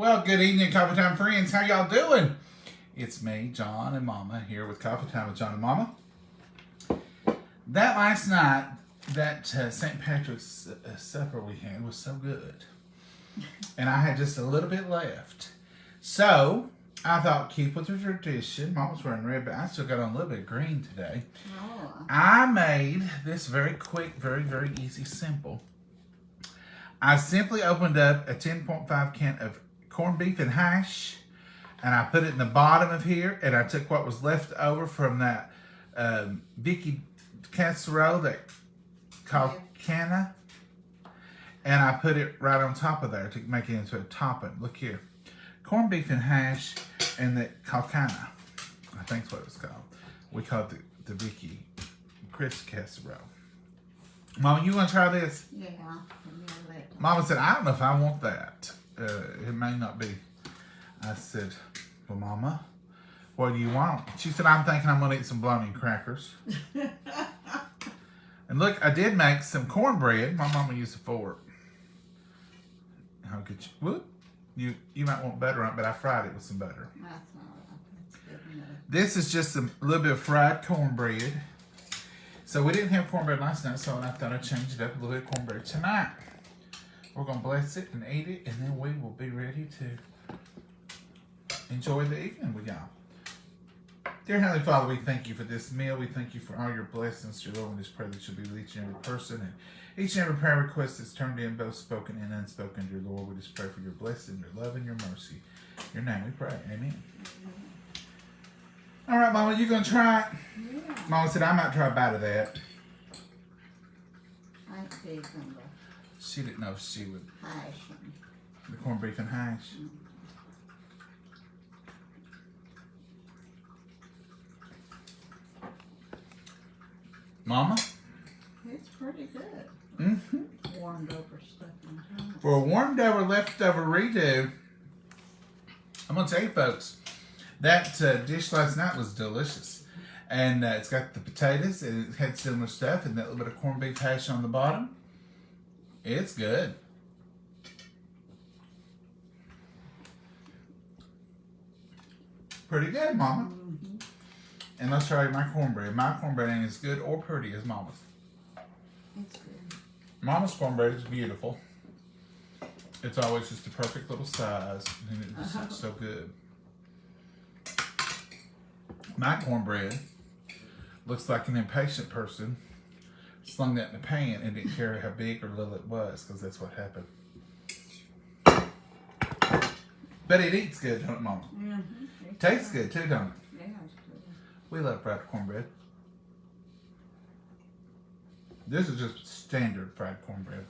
Well, good evening, Coffee Time friends. How y'all doing? It's me, John and Mama, here with Coffee Time with John and Mama. That last night, that St. Patrick's supper we had was so good. And I had just a little bit left. So, I thought, keep with the tradition. Mama's wearing red, but I still got on a little bit of green today. Oh. I made this very quick, very, very easy, simple. I simply opened up a 10.5 can of corned beef and hash, and I put it in the bottom of here, and I took what was left over from that Vicky casserole that called canna, and I put it right on top of there to make it into a topping. Look here. Corned beef and hash and the calcana. I think that's what it's called. We call it the Vicky crisp casserole. Mama, you want to try this? Yeah. Mama said, I don't know if I want that. It may not be. I said, well, Mama, what do you want? She said, I'm thinking I'm going to eat some bologna and crackers. And look, I did make some cornbread. My mama used a fork. I'll get you. Whoop. You might want butter on it, but I fried it with some butter. That's all right. That's good enough. This is just a little bit of fried cornbread. So we didn't have cornbread last night, so I thought I'd change it up a little bit of cornbread tonight. We're going to bless it and eat it, and then we will be ready to enjoy the evening with y'all. Dear Heavenly Father, we thank you for this meal. We thank you for all your blessings, dear Lord. We just pray that you'll be with each and every person and each and every prayer request that's turned in, both spoken and unspoken, dear Lord. We just pray for your blessing, your love, and your mercy. In your name we pray. Amen. All right, Mama, you going to try it? Yeah. Mama said, I might try a bite of that. I see some She didn't know she would. hash. The corned beef and hash. Mama? It's pretty good. Mm-hmm. Warmed over stuff in time. For a warmed over, leftover redo, I'm going to tell you, folks, that dish last night was delicious. And it's got the potatoes, and it had similar stuff, and that little bit of corned beef hash on the bottom. It's good. Pretty good, Mama. Mm-hmm. And let's try my cornbread. My cornbread ain't as good or pretty as Mama's. It's good. Mama's cornbread is beautiful. It's always just the perfect little size, and it just looks so good. My cornbread looks like an impatient person slung that in a pan and didn't care how big or little it was, because that's what happened. But it eats good, don't it, Mama? Mm-hmm. Tastes good too, don't it? Yeah, it's good. We love fried cornbread. This is just standard fried cornbread.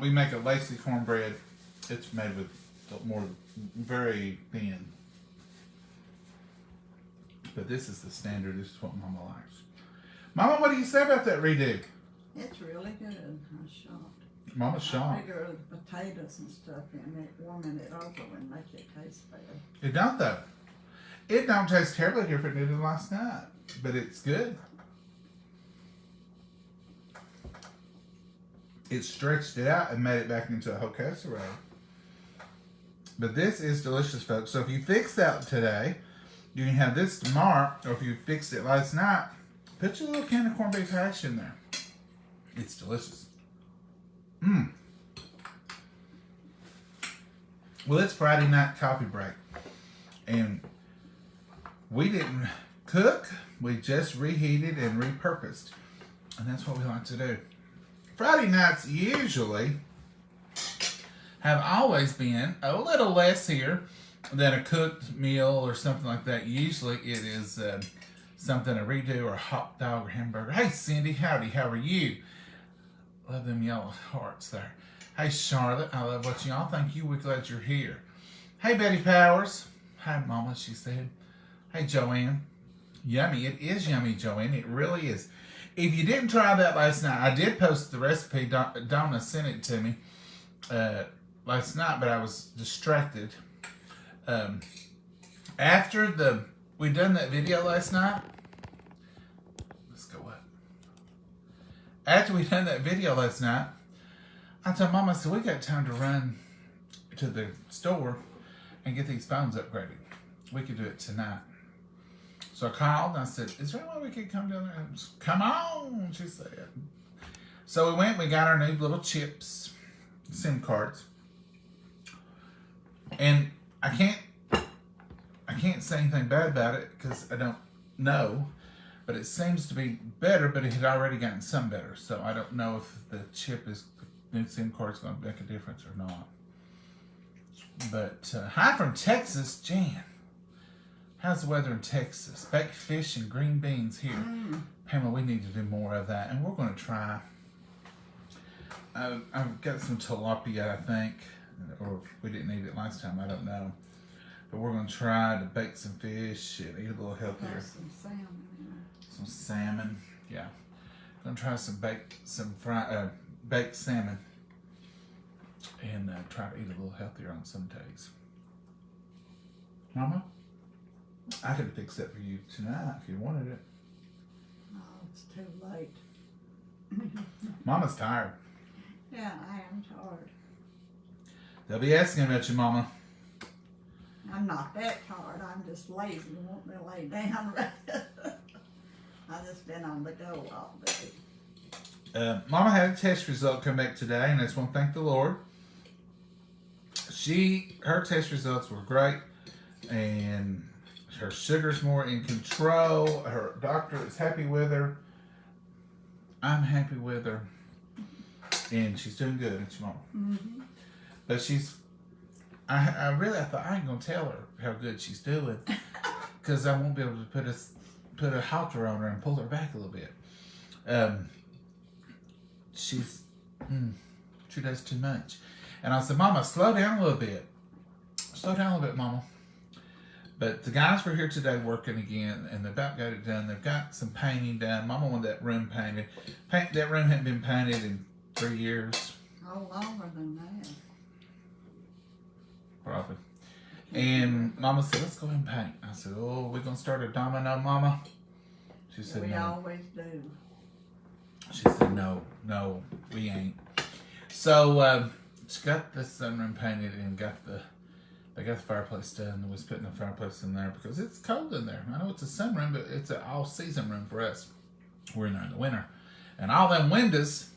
We make a lacy cornbread. It's made with more very thin. But this is the standard. This is what Mama likes. Mama, what do you say about that redo? It's really good. I'm shocked. Mama's I shocked. figure the potatoes and stuff in it, warming it over would make it taste better. It don't though. It don't taste terribly different than last night, but it's good. It stretched it out and made it back into a whole casserole. But this is delicious, folks. So if you fix that today, you can have this tomorrow, or if you fixed it last night, put your little can of corned beef hash in there. It's delicious. Mmm. Well, it's Friday night coffee break, and we didn't cook. We just reheated and repurposed, and that's what we like to do. Friday nights usually have always been a little less here than a cooked meal or something like that. Usually it is something a redo or a hot dog or hamburger. Hey Cindy, howdy, how are you? Love them yellow hearts there. Hey Charlotte, I love watching y'all. Thank you, we're glad you're here. Hey Betty Powers. Hi Mama, she said. Hey Joanne. Yummy, it is yummy, Joanne. It really is. If you didn't try that last night, I did post the recipe. Donna sent it to me last night, but I was distracted. After we done that video last night, let's go up. After we done that video last night, I told Mama, I said, we got time to run to the store and get these phones upgraded. We could do it tonight. So I called and I said, is there any way we could come down there? And she, come on, she said. So we went, we got our new little chips, SIM cards. And I can't say anything bad about it because I don't know. But it seems to be better, but it had already gotten some better. So I don't know if the new SIM card is going to make a difference or not. But hi from Texas, Jan. How's the weather in Texas? Baked fish and green beans here. Pamela, we need to do more of that. And we're going to try. I've got some tilapia, I think. Or if we didn't eat it last time, I don't know. But we're going to try to bake some fish and eat a little healthier. There's some salmon in there. Some salmon, yeah. Gonna try some baked salmon, and try to eat a little healthier on some days. Mama, I could fix that for you tonight if you wanted it. Oh, it's too late. Mama's tired. Yeah, I am tired. They'll be asking about you, Mama. I'm not that tired. I'm just lazy and want me to lay down. I've just been on the go all day. Mama had a test result come back today, and I just want to thank the Lord. Her test results were great, and her sugar's more in control. Her doctor is happy with her. I'm happy with her, and she's doing good, isn't she, Mama? Mm-hmm. But I thought I ain't gonna tell her how good she's doing, because I won't be able to put a halter on her and pull her back a little bit. She does too much. And I said, Mama, slow down a little bit. Slow down a little bit, Mama. But the guys were here today working again, and they about got it done. They've got some painting done. Mama wanted that room painted. That room hadn't been painted in 3 years. Oh, longer than that. Probably. And Mama said, let's go ahead and paint. I said, oh, we're going to start a domino, Mama? She said, we no. always do. She said, no, we ain't. So she got the sunroom painted and they got the fireplace done. And was putting the fireplace in there because it's cold in there. I know it's a sunroom, but it's an all-season room for us. We're in there in the winter. And all them windows,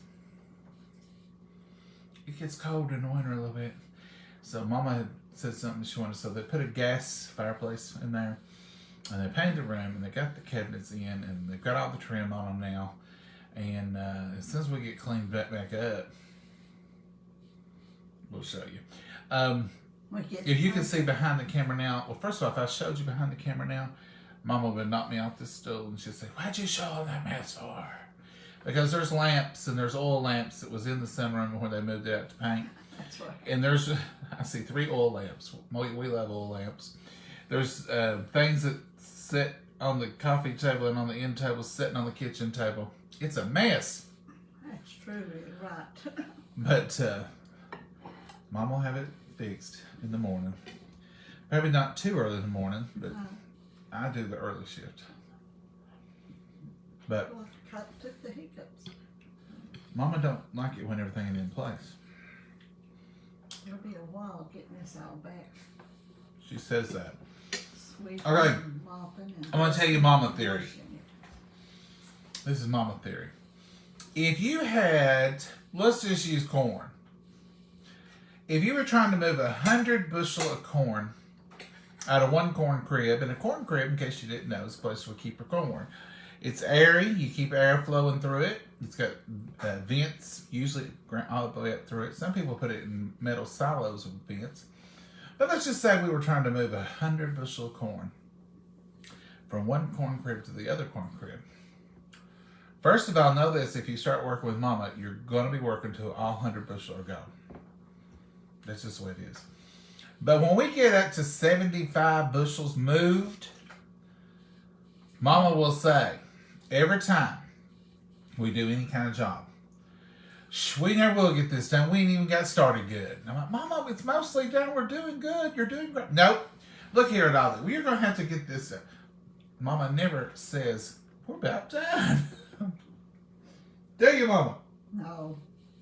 it gets cold in the winter a little bit. So Mama had said something she wanted, so they put a gas fireplace in there, and they painted the room, and they got the cabinets in, and they've got all the trim on them now. And as soon as we get cleaned back up, we'll show you. If you can see behind the camera now, well, first off, if I showed you behind the camera now, Mama would knock me off this stool, and she'd say, why'd you show all that mess for? Because there's lamps, and there's oil lamps that was in the sunroom where they moved it out to paint. That's right. And I see 3 oil lamps. We love oil lamps. There's things that sit on the coffee table and on the end table, sitting on the kitchen table. It's a mess. That's true, you're right. But Mom will have it fixed in the morning. Probably not too early in the morning, but I do the early shift. But Well, cut took the hiccups. Mama don't like it when everything is in place. It'll be a while getting this all back. She says that. Sweeping Okay. and mopping and I'm going to tell you Mama theory. washing it. This is Mama theory. If you had, let's just use corn. If you were trying to move 100 bushel of corn out of one corn crib, and a corn crib, in case you didn't know, is a place where we keep our corn. It's airy. You keep air flowing through it. It's got vents, usually all the way up through it. Some people put it in metal silos with vents. But let's just say we were trying to move 100 bushel of corn from one corn crib to the other corn crib. First of all, know this, if you start working with Mama, you're going to be working till all 100 bushel are gone. That's just the way it is. But when we get up to 75 bushels moved, Mama will say, every time we do any kind of job, we never will get this done. We ain't even got started good. And I'm like, Mama, it's mostly done. We're doing good. You're doing great. Nope. Look here at all that. We're going to have to get this done. Mama never says, we're about done. Do you, Mama? No,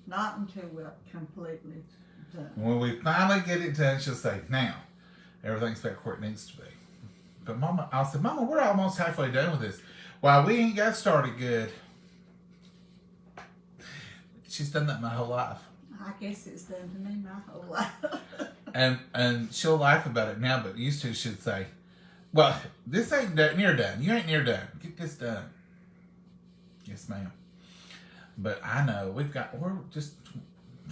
not until we're completely done. When we finally get it done, she'll say, now, everything's back where it needs to be. But Mama, I'll say, Mama, we're almost halfway done with this. Well, we ain't got started good. She's done that my whole life. I guess it's done to me my whole life. And she'll laugh about it now, but used to she'd say, well, this ain't near done. You ain't near done. Get this done. Yes, ma'am. But I know we're just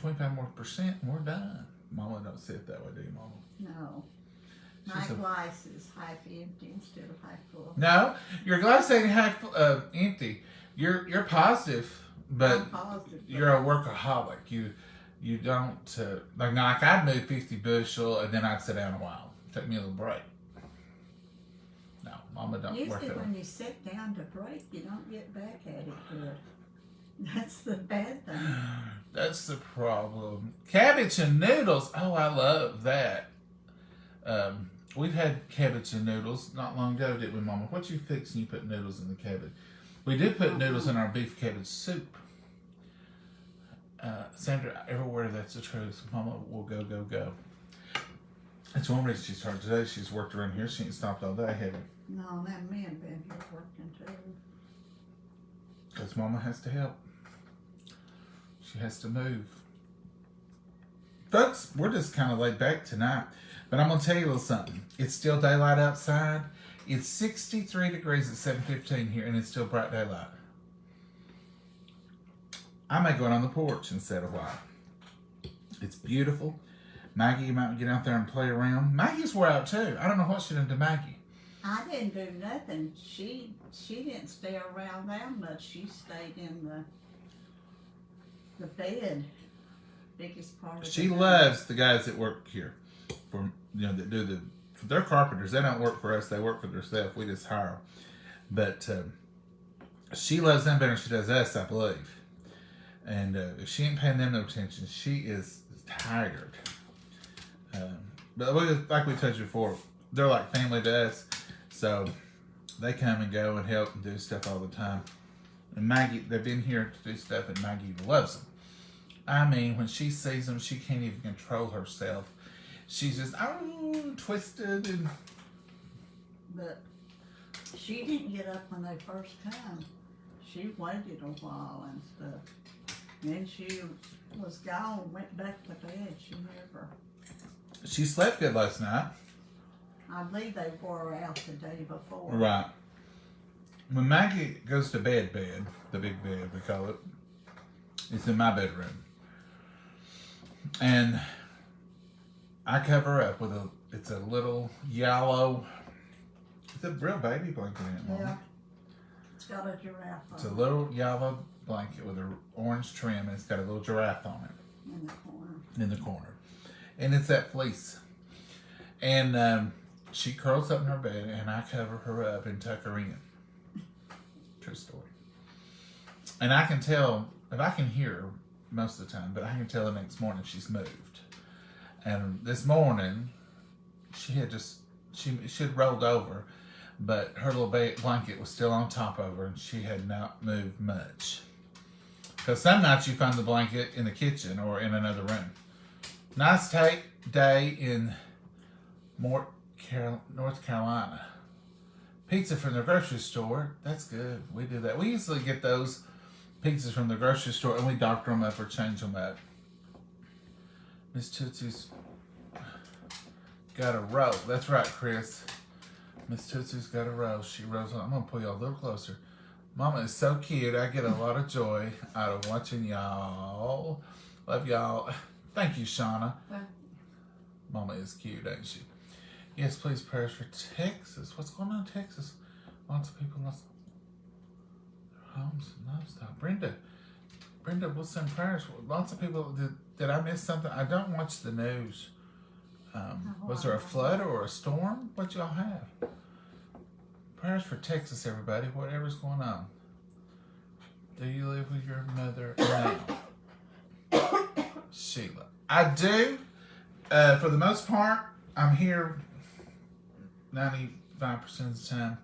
25% more and we're done. Mama don't see it that way, do you, Mama? No. My glass is half empty instead of half full. No, your glass ain't half empty. You're positive, but I'm positive, you're a workaholic. You don't like I'd move 50 bushel and then I'd sit down a while. Take me a little break. No, Mama don't work usually that way. when you sit down to break, you don't get back at it good. That's the bad thing. That's the problem. Cabbage and noodles. Oh, I love that. We've had cabbage and noodles not long ago, didn't we, Mama? What you fix and you put noodles in the cabbage? We did put noodles in our beef cabbage soup. Sandra, everywhere that's the truth. Mama will go, go, go. That's one reason she started today. She's worked around here. She ain't stopped all day, have you? No, that man been here working too. Because Mama has to help. She has to move. Folks, we're just kind of laid back tonight. But I'm going to tell you a little something. It's still daylight outside. It's 63 degrees at 7:15 here, and it's still bright daylight. I may go out on the porch and sit a while. It's beautiful. Maggie, you might get out there and play around. Maggie's wore out too. I don't know what she done to Maggie. I didn't do nothing. She didn't stay around that much. She stayed in the bed. Biggest part of She the loves the guys that work here. That do they're carpenters. They don't work for us. They work for themselves. We just hire them. But she loves them better than she does us, I believe. And if she ain't paying them no attention, she is tired. But like we told you before, they're like family to us. So they come and go and help and do stuff all the time. And Maggie, they've been here to do stuff, and Maggie loves them. I mean, when she sees them, she can't even control herself. She's just, twisted. And But she didn't get up when they first come. She waited a while and stuff. Then she was gone, went back to bed. She slept good last night. I believe they wore her out the day before. Right. When Maggie goes to bed, the big bed we call it, it's in my bedroom. And I cover her up with it's a little yellow, it's a real baby blanket in it, Mama. Yeah. It's got a giraffe on It's a little yellow blanket with an orange trim, and it's got a little giraffe on it. in the corner. And it's that fleece. And she curls up in her bed, and I cover her up and tuck her in. True story. And I can tell, if I can hear her most of the time, but I can tell the next morning she's moved. And this morning, she had rolled over, but her little blanket was still on top of her, and she had not moved much. Because some nights you find the blanket in the kitchen or in another room. Nice day in North Carolina. Pizza from the grocery store. That's good. We do that. We usually get those pizzas from the grocery store and we doctor them up or change them up. Miss Tootsie's got a roll. That's right, Chris. Miss Tootsie's got a roll. She rolls on. I'm going to pull y'all a little closer. Mama is so cute. I get a lot of joy out of watching y'all. Love y'all. Thank you, Shauna. Mama is cute, ain't she? Yes, please, prayers for Texas. What's going on in Texas? Lots of people lost their homes and livestock. Brenda will send prayers. Lots of people. Did I miss something? I don't watch the news. Was there a flood or a storm? What y'all have? Prayers for Texas, everybody. Whatever's going on. Do you live with your mother now? Sheila. I do. For the most part, I'm here 95% of the time,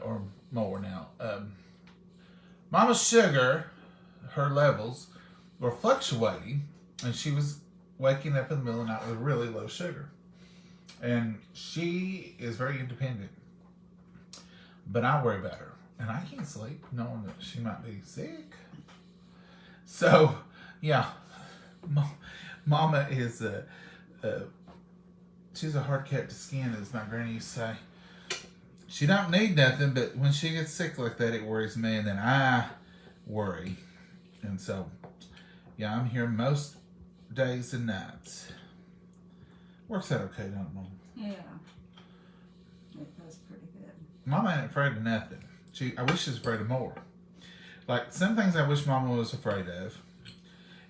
or more now. Mama Sugar, her levels were fluctuating, and she was waking up in the middle of the night with really low sugar. And she is very independent. But I worry about her. And I can't sleep knowing that she might be sick. So, yeah. Mama is she's a hard cat to skin, as my granny used to say. She don't need nothing, but when she gets sick like that, it worries me, and then I worry. And so, yeah, I'm here most days and nights. Works out okay, don't it, Mom? Yeah. It does pretty good. Mama ain't afraid of nothing. I wish she was afraid of more. Like, some things I wish Mama was afraid of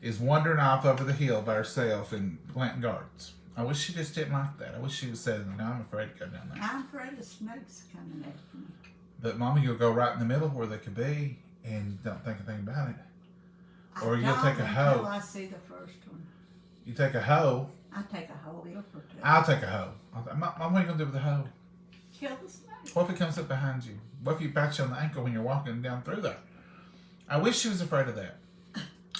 is wandering off over the hill by herself and planting gardens. I wish she just didn't like that. I wish she was saying, no, I'm afraid to go down there. I'm afraid of snakes coming after me. But Mama, you'll go right in the middle where they could be and don't think a thing about it. Or you'll take a hoe. Until I see the first one. You take a hoe. I take a hoe. It'll protect. I'll take a hoe. Mom, what are you going to do with the hoe? Kill the snake. What if it comes up behind you? What if you bite you on the ankle when you're walking down through there? I wish she was afraid of that.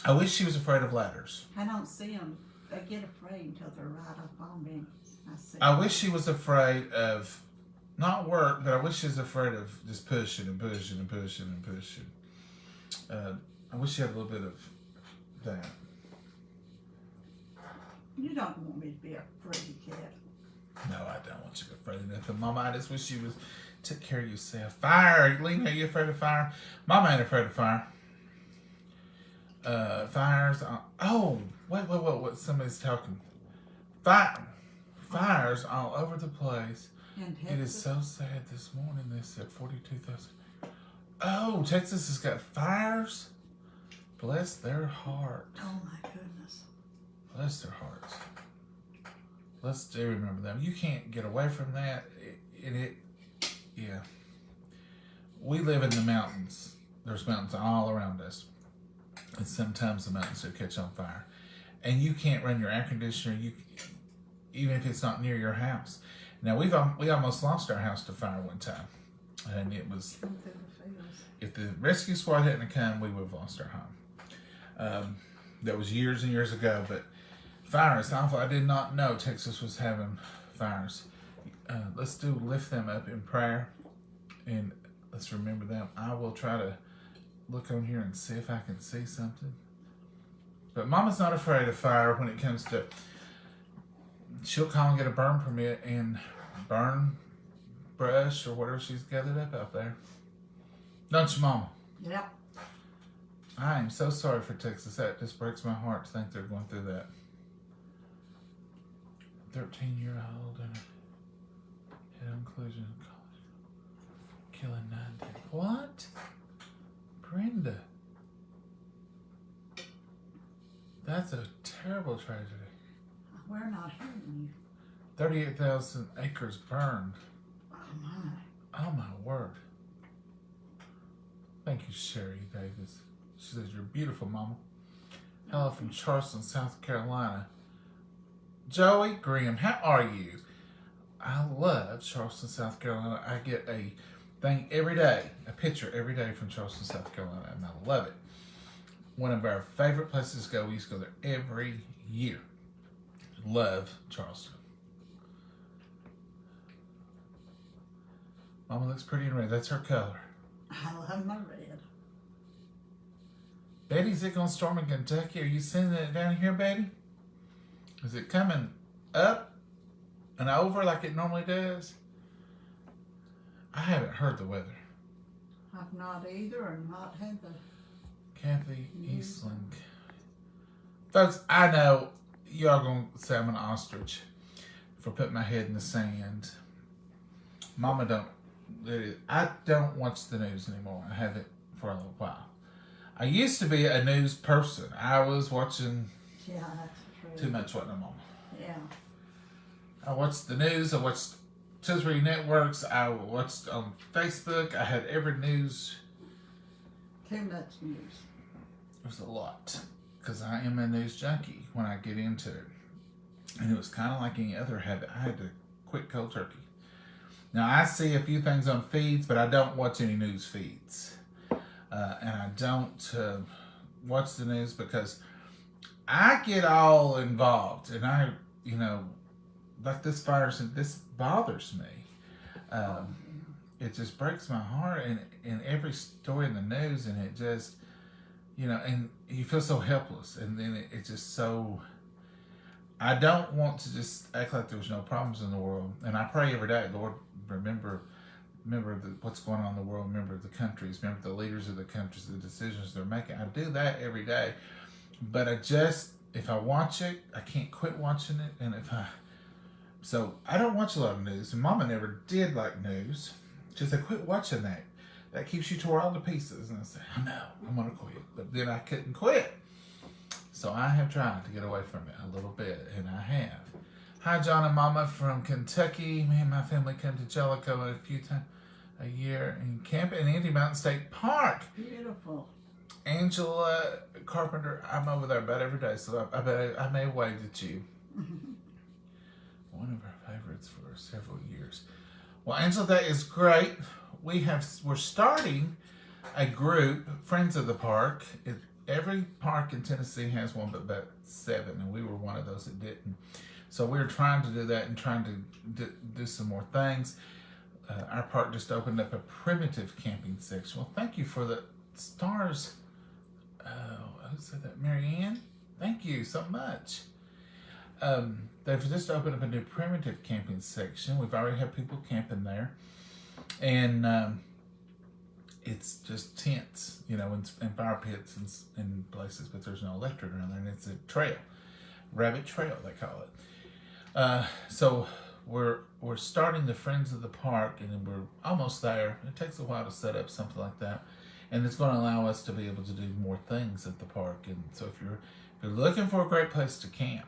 I wish she was afraid of ladders. I don't see them. They get afraid until they're right up on me. I wish she was afraid of, not work, but I wish she was afraid of just pushing and pushing and pushing and pushing. I wish she had a little bit of that. You don't want me to be a free cat. No, I don't want you to be afraid of nothing. Mama, I just wish you was took care of yourself. Fire! Lena, are you afraid of fire? Mama ain't afraid of fire. Fires. What? Somebody's talking. Fires all over the place. It is so sad. This morning they said 42,000. Oh, Texas has got fires. Bless their heart. Oh my goodness. Bless their hearts. Let's do remember them. You can't get away from that. Yeah. We live in the mountains. There's mountains all around us. And sometimes the mountains will catch on fire. And you can't run your air conditioner, even if it's not near your house. Now, we almost lost our house to fire one time. And it was, if the rescue squad hadn't come, we would have lost our home. That was years and years ago, but fire is awful. I did not know Texas was having fires. Let's lift them up in prayer, and let's remember them. I will try to look on here and see if I can see something. But Mama's not afraid of fire when it comes to, she'll call and get a burn permit and burn brush or whatever she's gathered up out there. Don't you, Mama? Yep. I am so sorry for Texas. That just breaks my heart to think they're going through that. 13-year-old and a head on collision in college. Killing 9 people. What? Brenda. That's a terrible tragedy. We're not hurting you. 38,000 acres burned. Oh my. Oh my word. Thank you, Sherry Davis. She says, you're beautiful, Mama. Hello from Charleston, South Carolina. Joey Graham, how are you? I love Charleston, South Carolina. I get a thing every day, a picture every day from Charleston, South Carolina, and I love it. One of our favorite places to go. We used to go there every year. Love Charleston. Mama looks pretty in red. That's her color. I love my red. Betty, is it going to storm in Kentucky? Are you sending it down here, Betty? Is it coming up and over like it normally does? I haven't heard the weather. I've not either, or not had the... Kathy Eastland. Folks, I know y'all going to say I'm an ostrich for putting my head in the sand. Mama I don't watch the news anymore. I haven't for a little while. I used to be a news person. I was watching too much, wasn't I, Mama? Yeah. I watched the news. I watched 2 or 3 networks. I watched on Facebook. I had every news. Too much news. There's a lot. Because I am a news junkie when I get into it. And it was kind of like any other habit. I had to quit cold turkey. Now, I see a few things on feeds, but I don't watch any news feeds. And I don't watch the news because I get all involved, and like this virus, and this bothers me. Um, it just breaks my heart, and every story in the news, and it just, and you feel so helpless, and then it just so. I don't want to just act like there's no problems in the world, and I pray every day, Lord, remember what's going on in the world, remember the countries, remember the leaders of the countries, the decisions they're making. I do that every day, but if I watch it, I can't quit watching it, and so I don't watch a lot of news, and Mama never did like news. She said, quit watching that. That keeps you tore all to pieces. And I said, I know, I'm going to quit. But then I couldn't quit. So I have tried to get away from it a little bit, and I have. Hi, John and Mama from Kentucky. Me and my family come to Jellicoe a few times a year and camp in Andy Mountain State Park. Beautiful. Angela Carpenter, I'm over there about every day, so I may have waved at you. One of our favorites for several years. Well, Angela, that is great. We're starting a group, Friends of the Park. Every park in Tennessee has one, but about 7, and we were one of those that didn't. So we're trying to do that and trying to do some more things. Our park just opened up a primitive camping section. Well, thank you for the stars. Who said that? Marianne? Thank you so much. They've just opened up a new primitive camping section. We've already had people camping there. And it's just tents, and fire pits and places, but there's no electric around there, and it's a trail. Rabbit Trail, they call it. So we're starting the Friends of the Park, and we're almost there. It takes a while to set up something like that. And it's going to allow us to be able to do more things at the park. And so if you're looking for a great place to camp,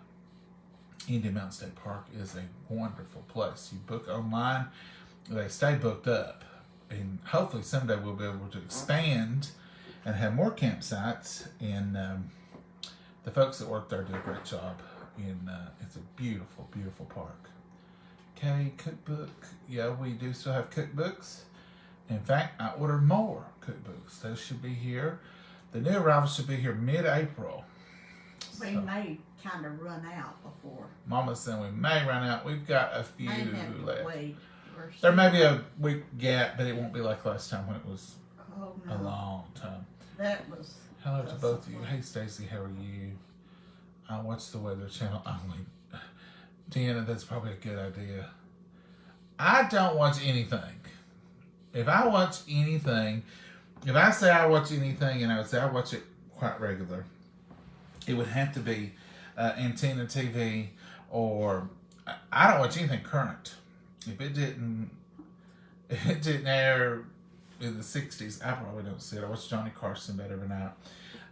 Indian Mountain State Park is a wonderful place. You book online, they stay booked up. And hopefully someday we'll be able to expand and have more campsites. And the folks that work there do a great job. And it's a beautiful, beautiful park. Okay, cookbook. Yeah, we do still have cookbooks. In fact, I ordered more cookbooks. Those should be here. The new arrivals should be here mid-April. We may kind of run out before. Mama's saying we may run out. We've got a few left. Wait. There may be a week gap, but it won't be like last time when it was a long time. That was. Hello to both of you. Hey, Stacy, how are you? I watch the Weather Channel only. Deanna, that's probably a good idea. I don't watch anything. If I watch anything, if I say I watch anything, and I would say I watch it quite regular, it would have to be Antenna TV, or I don't watch anything current. If it didn't air in the 60s, I probably don't see it. I watch Johnny Carson about every night.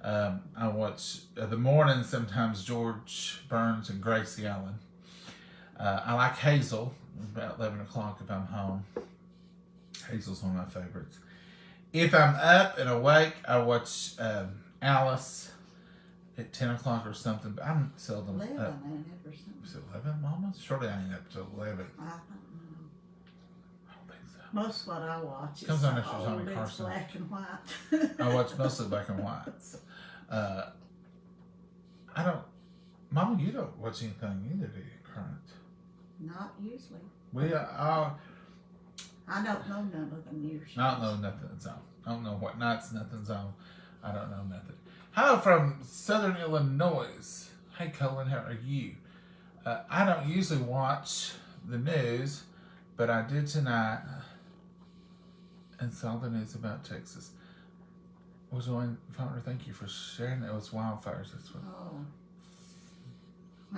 I watch the morning, sometimes George Burns and Gracie Allen. I like Hazel, about 11 o'clock if I'm home. Hazel's one of my favorites. If I'm up and awake, I watch Alice at 10 o'clock or something, but I'm seldom 11, up. ain't it, or something? Is it 11, Mama? Surely I ain't up till 11. I don't know. I don't think so. Most of what I watch is Comes on so after old, Johnny it's Carson. black and white. I watch mostly black and whites. I don't, Mama, you don't watch anything either, do you, current? Not usually. We are. I don't know none of the news. I don't know nothing's on. I don't know what nights nothing's on. I don't know nothing. Hello from Southern Illinois. Hey, Colin, how are you? I don't usually watch the news, but I did tonight and saw the news about Texas. Was going, Father, thank you for sharing that. It was wildfires. That's what. Oh.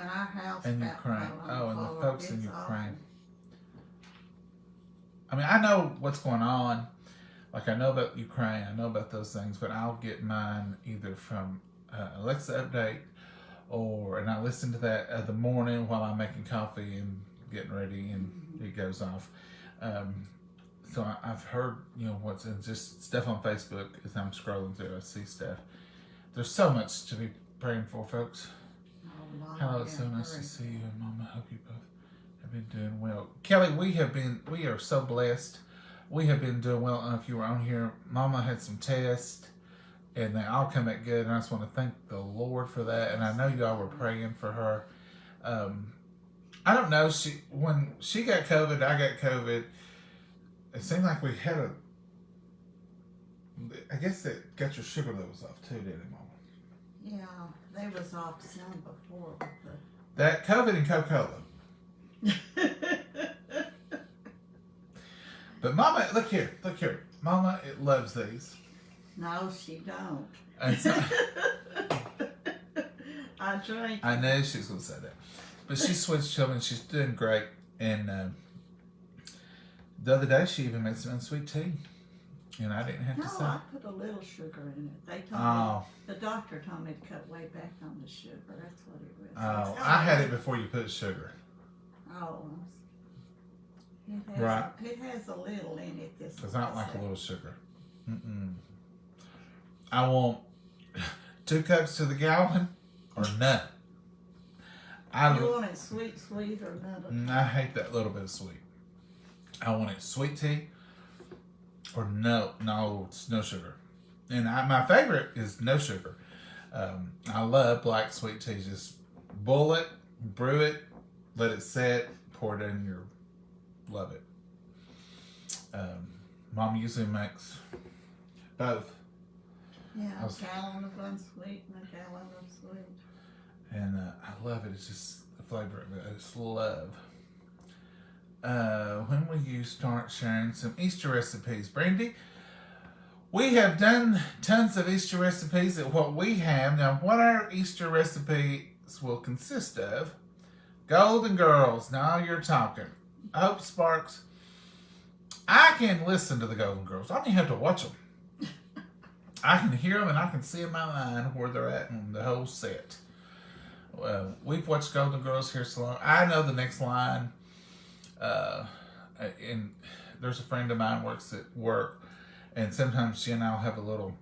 And our house. And got Ukraine. put on Oh, and the fire. folks in It's Ukraine. awful. I mean, I know what's going on. Like, I know about Ukraine. I know about those things, but I'll get mine either from Alexa Update, and I listen to that in the morning while I'm making coffee and getting ready, and it goes off. So I've heard, what's in just stuff on Facebook as I'm scrolling through. I see stuff. There's so much to be praying for, folks. Oh, Hello, it's so nice to see you, and Mama. I hope you both have been doing well. Kelly, we are so blessed. We have been doing well. I don't know if you were on here. Mama had some tests, and they all come out good. And I just want to thank the Lord for that. And I know y'all were praying for her. I don't know. When she got COVID, I got COVID. It seemed like we had a. I guess it got your sugar levels off too, didn't it, Mama? Yeah, they was off some before with That COVID and Coca-Cola. the. But Mama, look here. Mama, it loves these. No, she don't. And so, I drank. I know she's going to say that. But she switched to them and she's doing great. And the other day she even made some unsweet tea. And I didn't have No, to say. I put a little sugar in it. They told me, the doctor told me to cut way back on the sugar. That's what it was. Oh, I had it before you put sugar. Oh, it has, Right. It has a little in it. This Because I don't like a little sugar. Mm-mm. I want 2 cups to the gallon or none. You want it sweet or none? I hate that little bit of sweet. I want it sweet tea or no, it's no sugar. And my favorite is no sugar. I love black sweet tea. Just boil it, brew it, let it set, pour it in your, love it. Mom usually makes both. Yeah, a gallon of unsweet and a gallon of sweet. And I love it. It's just the flavor of it. I just love. When will you start sharing some Easter recipes? Brandy, we have done tons of Easter recipes at what we have. Now, what our Easter recipes will consist of, Golden Girls. Now you're talking. Hope Sparks. I can listen to the Golden Girls. I don't even have to watch them. I can hear them and I can see in my mind where they're at in the whole set. We've watched Golden Girls here so long. I know the next line. And there's a friend of mine works at work, and sometimes she and I'll have a little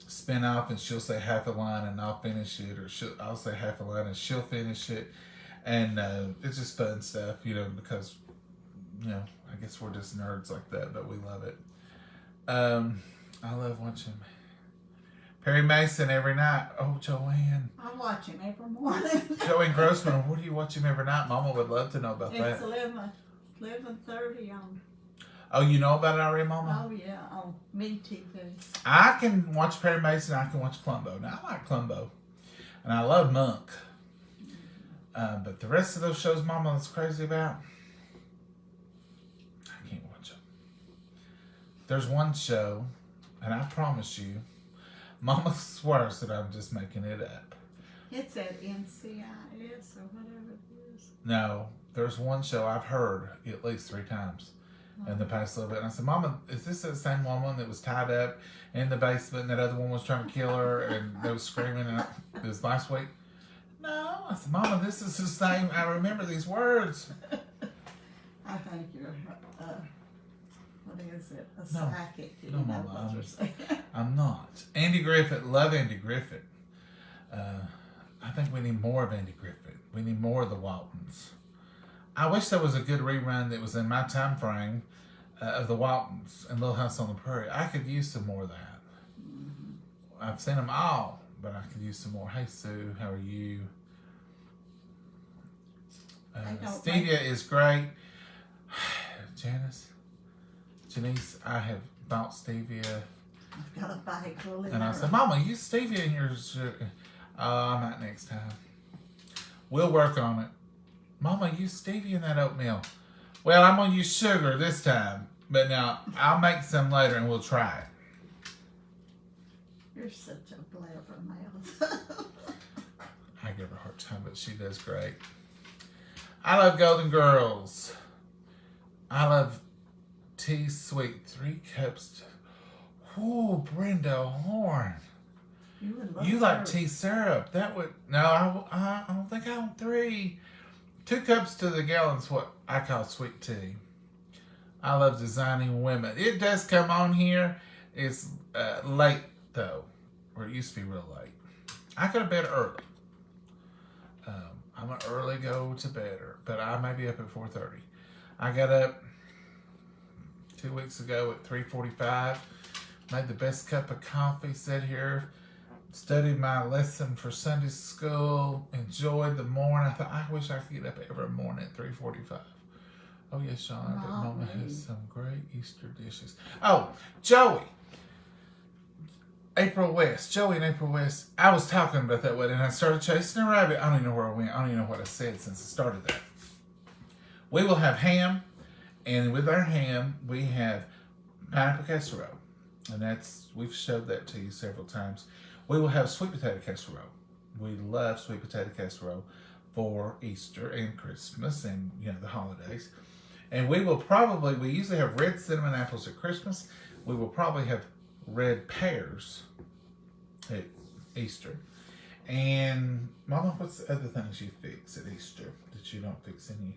spin off, and she'll say half a line and I'll finish it, or I'll say half a line and she'll finish it, and it's just fun stuff, because I guess we're just nerds like that, but we love it. I love watching Perry Mason every night. Oh, Joanne. I watch him every morning. Joanne Grossman, where do you watch him every night? Mama would love to know about that. It's 11:30 on. Oh, you know about it already, Mama? Oh yeah, on Me TV. I can watch Perry Mason. I can watch Columbo. Now I like Columbo, and I love Monk. But the rest of those shows, Mama, is crazy about. I can't watch them. There's one show, and I promise you, Mama swears that I'm just making it up. It's at NCIS or whatever it is. No, there's one show I've heard at least 3 times in the past little bit. And I said, Mama, is this the same woman that was tied up in the basement and that other one was trying to kill her and they was screaming and it was last week? No. I said, Mama, this is the same. I remember these words. I think you're, what is it? A No. psychic. You No, know Mama, what you're saying. I'm not. Andy Griffith, love Andy Griffith. I think we need more of Andy Griffith. We need more of the Waltons. I wish there was a good rerun that was in my time frame of the Waltons and Little House on the Prairie. I could use some more of that. Mm-hmm. I've seen them all, but I could use some more. Hey, Sue, how are you? Stevia is great. Janice, I have bought stevia. I've got a bag full in And I there. said, Mama, use stevia in your sugar. I might next time. We'll work on it. Mama, use stevia in that oatmeal. Well, I'm going to use sugar this time. But now, I'll make some later and we'll try it. You're such a blabbermouth. I give her a hard time, but she does great. I love Golden Girls. I love tea sweet. 3 cups. Ooh, Brenda Horn. You like tea syrup. That would... No, I don't think I want 3. 2 cups to the gallon's what I call sweet tea. I love designing women. It does come on here. It's late, though. Or it used to be real late. I go to bed early. I'm an early go to bedder, but I may be up at 4:30. I got up 2 weeks ago at 3:45. Made the best cup of coffee. Sat here, studied my lesson for Sunday school. Enjoyed the morning. I thought, I wish I could get up every morning at 3:45. Oh yes, Sean. But Mama has some great Easter dishes. Oh, Joey. April West. Joey and April West. I was talking about that wedding and I started chasing a rabbit. I don't even know where I went. I don't even know what I said since I started that. We will have ham, and with our ham, we have pineapple casserole. And we've showed that to you several times. We will have sweet potato casserole. We love sweet potato casserole for Easter and Christmas and, the holidays. And we usually have red cinnamon apples at Christmas. We will probably have red pears at Easter. And Mama, what's the other things you fix at Easter that you don't fix any?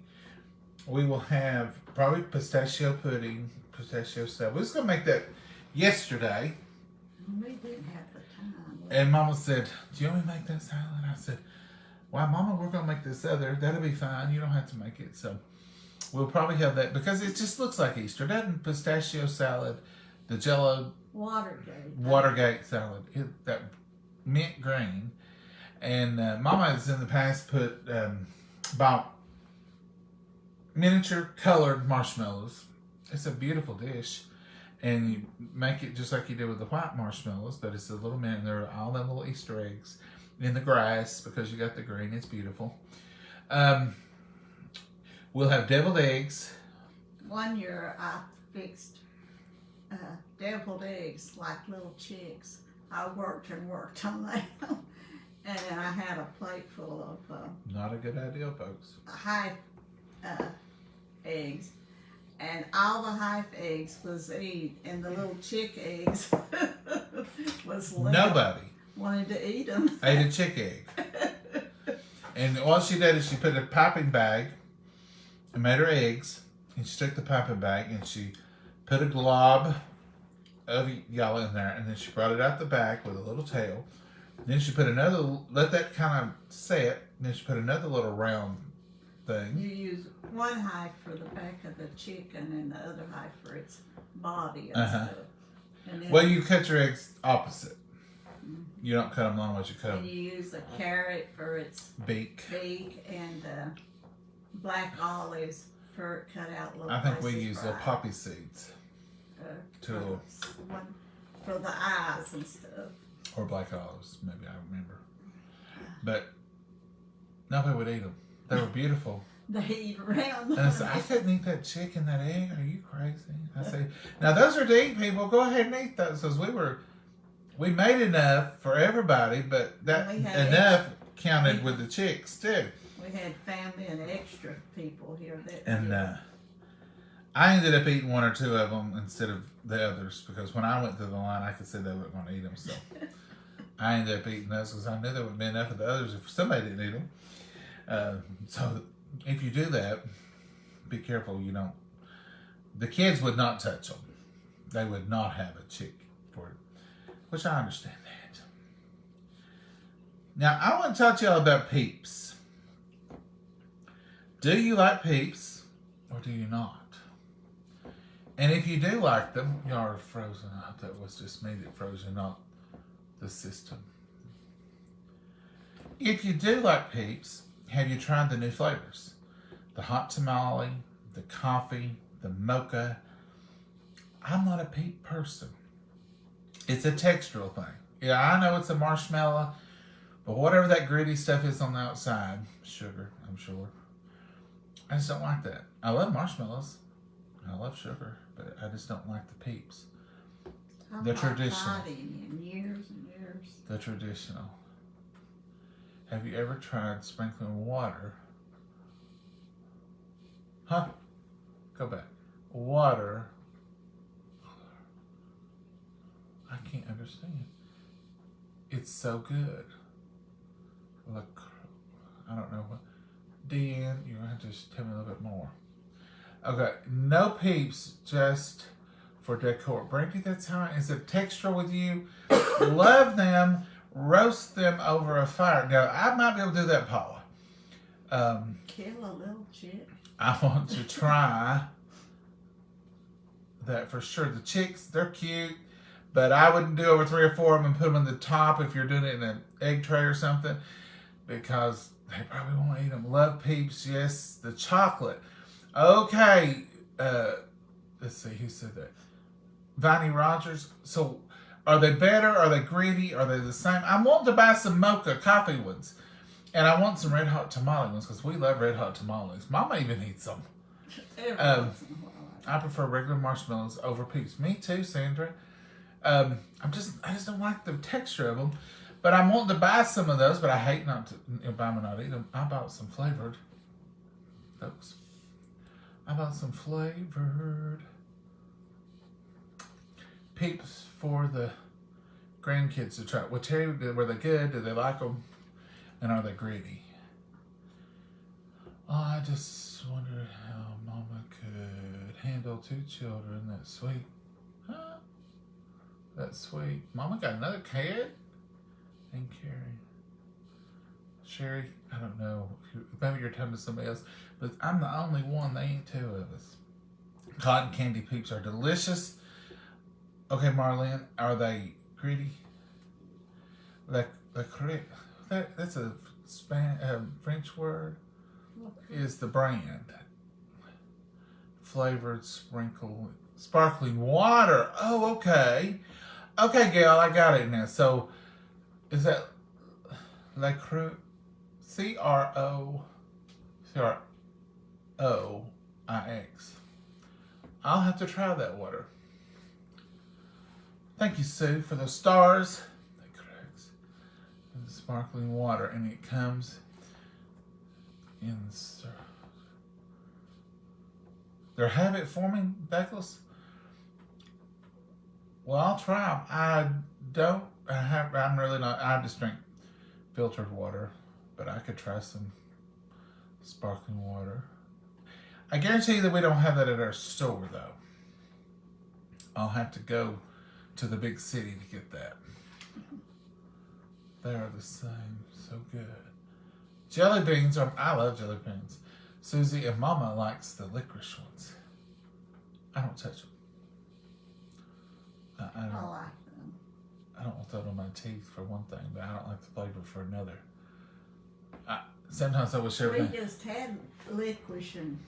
We will have probably pistachio pudding, pistachio salad. We was going to make that yesterday. We didn't have the time. And Mama said, do you want me to make that salad? I said, well, Mama, we're going to make this other. That'll be fine. You don't have to make it. So we'll probably have that because it just looks like Easter. Doesn't pistachio salad, the Jello Watergate salad, that mint green. And Mama has in the past bought miniature colored marshmallows. It's a beautiful dish. And you make it just like you did with the white marshmallows, but it's a little mint. There are all them little Easter eggs in the grass because you got the green. It's beautiful. We'll have deviled eggs. One year I fixed deviled eggs like little chicks. I worked on them. And then I had a plate full of not a good idea, folks. Hive eggs. And all the hive eggs was eat, and the little chick eggs was left. Nobody wanted to eat them. Ate a chick egg. And all she did is she put a piping bag and made her eggs, and she took the piping bag and she put a glob of yellow in there, and then she brought it out the back with a little tail. Then she put let that kind of set, and then she put another little round thing. You use one hive for the back of the chicken and the other hive for its body and stuff. And then you cut your eggs opposite. Mm-hmm. You don't cut them longways, you cut them. And you use a carrot for its beak and black olives for cut out little. I think we use little poppy seeds. One for the eyes and stuff. Or black olives, maybe, I remember. But nobody would eat them. They were beautiful. They eat around. And I said, I couldn't eat that chicken, that egg. Are you crazy? I say, now those are to eat, people. Go ahead and eat those. Because we made enough for everybody, but that enough counted with the chicks too. We had family and extra people here. I ended up eating one or two of them instead of the others because when I went through the line, I could see they weren't going to eat them. So I ended up eating those because I knew there would be enough of the others if somebody didn't eat them. So if you do that, be careful you don't. The kids would not touch them. They would not have a chick for it, which I understand that. Now, I want to talk to y'all about Peeps. Do you like Peeps or do you not? And if you do like them, y'all are frozen. I hope that was just me that froze you, not the system. If you do like Peeps, have you tried the new flavors? The hot tamale, the coffee, the mocha. I'm not a Peep person. It's a textural thing. Yeah, I know it's a marshmallow, but whatever that gritty stuff is on the outside, sugar, I'm sure. I just don't like that. I love marshmallows. I love sugar, but I just don't like the Peeps. The traditional. In years and years. The traditional. Have you ever tried sprinkling water? Huh? Go back. Water. I can't understand. It's so good. Look, I don't know what. Deanne, you're going to have to just tell me a little bit more. Okay, no Peeps, just for decor. Brandy, that's how is it texture with you? Love them, roast them over a fire. Now, I might be able to do that, Paula. Kill a little chick. I want to try that for sure. The chicks, they're cute, But I wouldn't do over 3 or 4 of them and put them in the top if you're doing it in an egg tray or something, because they probably won't eat them. Love Peeps, yes. The chocolate. Okay. Let's see, who said that? Vinnie Rogers. So, are they better? Are they gritty? Are they the same? I want to buy some mocha coffee ones. And I want some red hot tamale ones because we love red hot tamales. Mama even eats them. Every once in a while. I prefer regular marshmallows over Peeps. Me too, Sandra. I just don't like the texture of them. But I'm wanting to buy some of those, but I hate not to buy them and not eat them. I bought some flavored, folks. I bought some flavored Peeps for the grandkids to try. Well, Terry, were they good? Did they like them? And are they gritty? Oh, I just wondered how Mama could handle 2 children. That's sweet. Huh? That's sweet. Mama got another kid? And Carrie. Sherry, I don't know. Maybe you're talking to somebody else. But I'm the only one. They ain't 2 of us. Cotton candy Peeps are delicious. Okay, Marlene, are they gritty? That's a French word. Is the brand. Flavored sparkling water. Oh, okay. Okay, Gail, I got it now. So, is that La Croix? C-R-O-I-X. I'll have to try that water. Thank you, Sue, for those stars. The sparkling water, and it comes in. They're habit forming, Douglas. Well, I'll try them. I'm really not. I just drink filtered water, but I could try some sparkling water. I guarantee you that we don't have that at our store, though. I'll have to go to the big city to get that. They are the same. So good. Jelly beans I love jelly beans. Susie and Mama likes the licorice ones. I don't touch them. I like them. I don't want that on my teeth for one thing, but I don't like the flavor for another. Sometimes I will share. We just had licorice and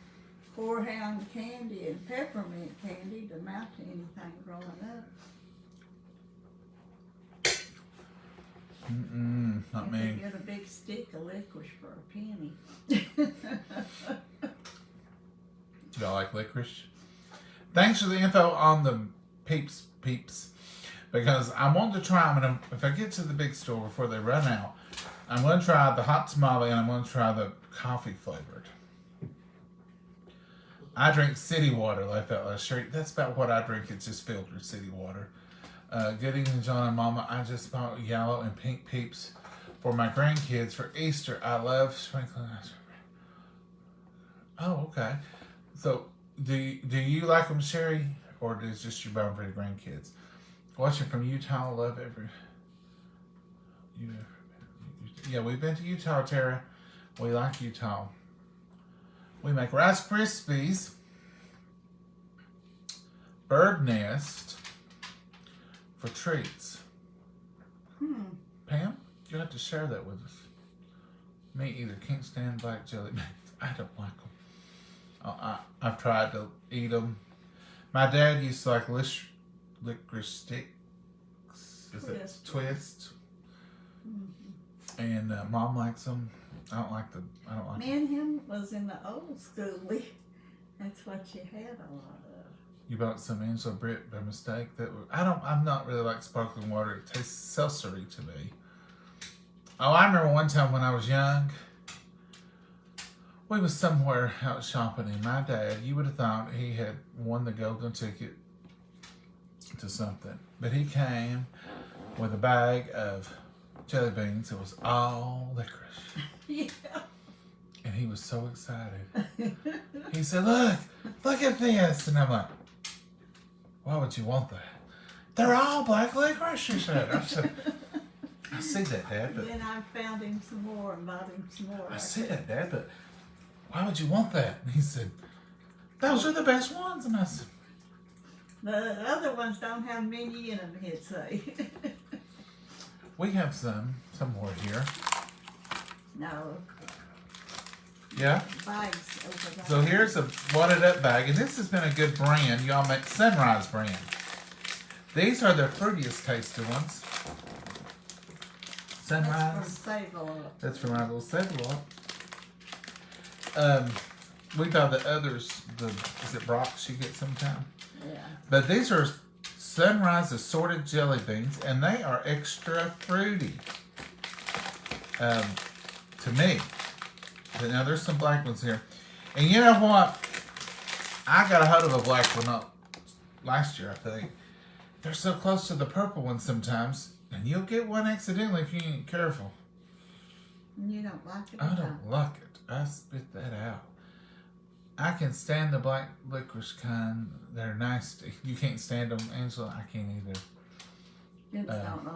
horehound candy and peppermint candy to mount to anything growing up. Not you me. could get a big stick of licorice for a penny. Do y'all like licorice? Thanks for the info on the Peeps, because I want to try them. And if I get to the big store before they run out, I'm going to try the hot tamale and I'm going to try the coffee flavored. I drink city water like that last year. That's about what I drink. It's just filtered city water. Good evening, John and Mama. I just bought yellow and pink Peeps for my grandkids for Easter. I love sprinkling ice cream. Oh, okay. So, do you like them, Sherry, or is just you buy them for your grandkids? Watching from Utah, love every. Yeah, we've been to Utah, Tara. We like Utah. We make Rice Krispies, bird nest for treats. Pam, you have to share that with us. Me either. Can't stand black jelly beans. I don't like them. I've tried to eat them. My dad used to like licorice sticks. Is it twist? And Mom likes them. I don't like them. Me and him was in the old school. That's what you had a lot of. You bought some Angela Britt by mistake. I'm not really like sparkling water. It tastes seltzery to me. Oh, I remember one time when I was young. We was somewhere out shopping, and my dad, you would have thought he had won the golden ticket to something. But he came with a bag of jelly beans. It was all licorice. Yeah. And he was so excited. He said, look at this. And I'm like, why would you want that? They're all black licorice, he said. I said, I see that, Dad, but... Then I found him some more and bought him some more. I see that, Dad, but why would you want that? And he said, those are the best ones. And I said, The other ones don't have many in them, he'd say. We have some more here. No, Yeah. bags over there. So here's a wadded up bag, and this has been a good brand. Y'all make Sunrise brand. These are the fruitiest tasting ones. Sunrise. That's from Save-A-Lot. That's from our little Save-A-Lot. We buy the others, is it Brock's you get sometime? Yeah. But these are Sunrise assorted jelly beans, and they are extra fruity. To me. But now there's some black ones here. And you know what? I got a hold of a black one last year, I think. They're so close to the purple one sometimes, and you'll get one accidentally if you ain't careful. You don't like it? I don't like it. I spit that out. I can stand the black licorice kind. They're nasty. You can't stand them, Angela. I can't either.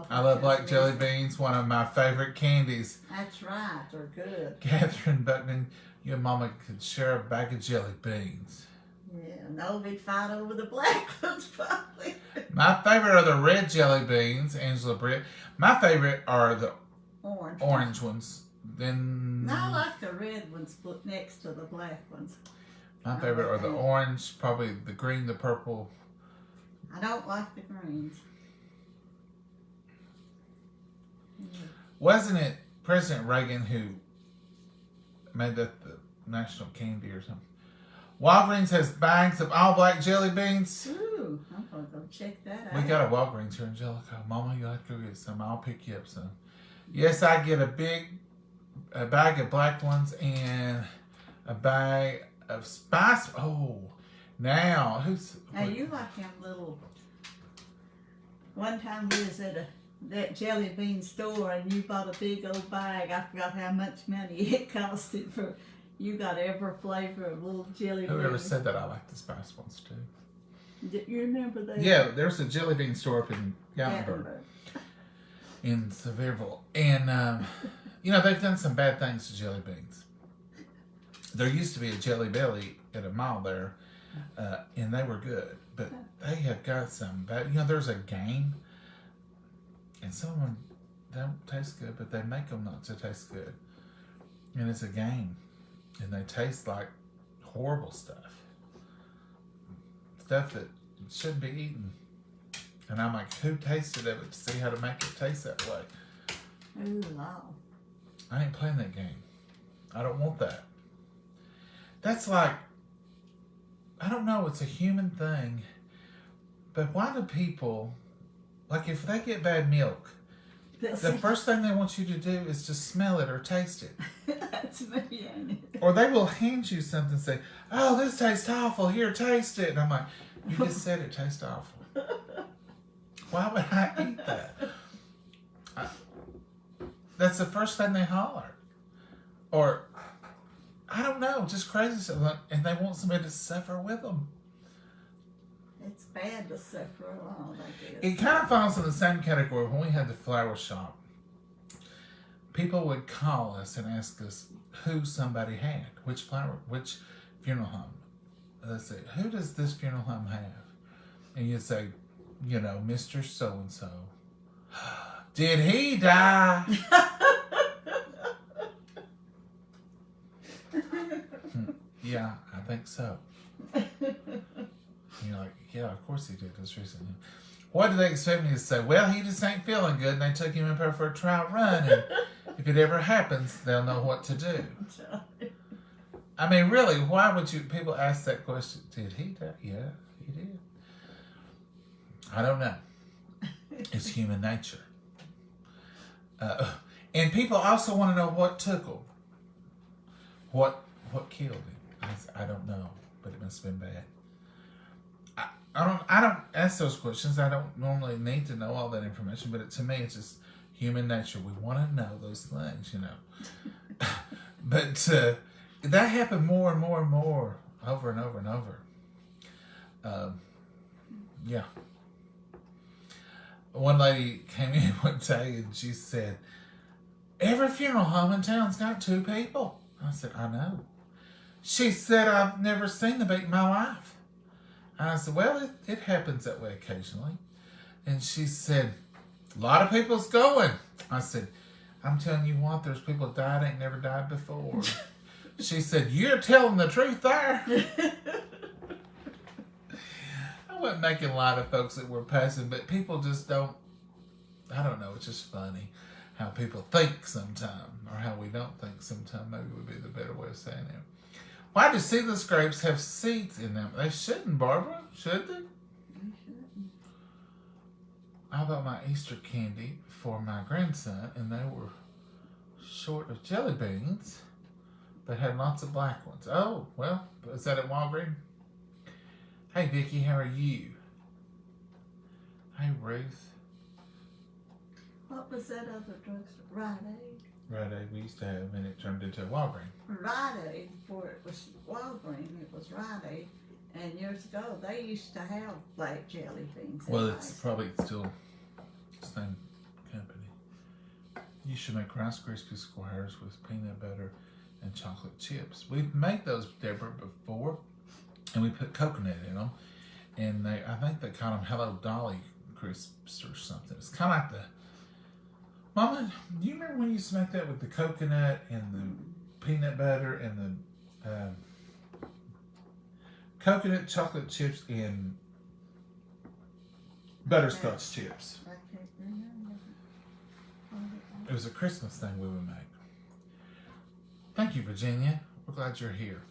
I love black jelly beans. One of my favorite candies. That's right. They're good. Catherine Buckman, you and Mama could share a bag of jelly beans. Yeah, no, we'd fight over the black ones probably. My favorite are the red jelly beans, Angela Britt. My favorite are the orange ones. Then No, I like the red ones put next to the black ones. my favorite are the orange, probably the green, the purple. I don't like the greens. Wasn't it President Reagan who made that the national candy or something? Walgreens has bags of all black jelly beans. Ooh, I'm gonna go check that out. We got a Walgreens here in Jellicoe. Mama, you'll have to go get some. I'll pick you up some. Yes, I get a bag of black ones and a bag of spice. Oh, now Now you like them little. One time we was at that jelly bean store and you bought a big old bag. I forgot how much money it costed for. You got every flavor of little jelly beans. Whoever said that, I like the spice ones too. Do you remember that? Yeah, there's a jelly bean store up in Gatlinburg. In Sevierville. And, you know, they've done some bad things to jelly beans. There used to be a Jelly Belly at a mall there, and they were good. But they have got some bad, you know, there's a game, and some of them don't taste good, but they make them not to taste good. And it's a game, and they taste like horrible stuff. Stuff that shouldn't be eaten. And I'm like, who tasted it to see how to make it taste that way? Ooh, wow. I ain't playing that game. I don't want that. That's like, I don't know, it's a human thing. But why do people, like if they get bad milk, the first thing they want you to do is just smell it or taste it. That's me, ain't it? Or they will hand you something and say, oh, this tastes awful, here, taste it. And I'm like, you just said it tastes awful. Why would I eat that? That's the first thing they holler. Or, I don't know, just crazy stuff. And they want somebody to suffer with them. It's bad to suffer alone, I guess. It kind of falls in the same category. When we had the flower shop, people would call us and ask us who somebody had, which funeral home. They say, who does this funeral home have? And you'd say, you know, Mr. So-and-so. Did he die? Yeah, I think so. And you're like, yeah, of course he did this recently. What do they expect me to say? Well, he just ain't feeling good, and they took him in for a trial run, and if it ever happens, they'll know what to do. I mean, really, why would people ask that question? Did he die? Yeah, he did. I don't know. It's human nature. And people also want to know what took him. What killed him. I don't know, but it must have been bad. I don't ask those questions. I don't normally need to know all that information, but to me, it's just human nature. We want to know those things, you know. But that happened more and more and more, over and over and over. Yeah. One lady came in one day and she said, every funeral home in town's got 2 people. I said, I know. She said, I've never seen the beat in my life. And I said, well, it happens that way occasionally. And she said, a lot of people's going. I said, I'm telling you what, there's people that died ain't never died before. She said, you're telling the truth there. I wasn't making light of folks that were passing, but people just don't, I don't know, it's just funny how people think sometimes, or how we don't think sometimes, maybe would be the better way of saying it. Why do seedless grapes have seeds in them? They shouldn't, Barbara, should they? They shouldn't. I bought my Easter candy for my grandson, and they were short of jelly beans, but had lots of black ones. Oh, well, is that at Walgreens? Hey, Vicki, how are you? Hey, Ruth. What was that other drugstore? Rite Aid? Rite Aid we used to have, and it turned into a Walgreens. Rite Aid, before it was Walgreens, it was Rite Aid. And years ago, they used to have black jelly beans. Well, it's probably still the same company. You should make Rice Krispie squares with peanut butter and chocolate chips. We've made those, Deborah, before, and we put coconut in them. And I think they call them Hello Dolly crisps or something. It's kind of like the, Mama, do you remember when you used to make that with the coconut and the peanut butter and the coconut chocolate chips and butterscotch chips? I can't remember. It was a Christmas thing we would make. Thank you, Virginia. We're glad you're here.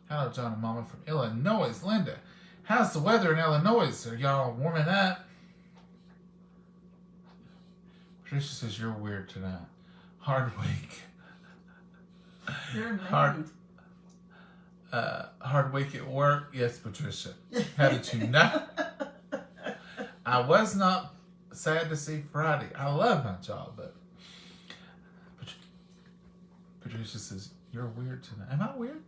Hello, John and Mama from Illinois. Linda, how's the weather in Illinois? Are y'all warming up? Patricia says you're weird tonight. Hard week. You're Hard week at work. Yes, Patricia. How did you know? I was not sad to see Friday. I love my job, but Patricia says you're weird tonight. Am I weird?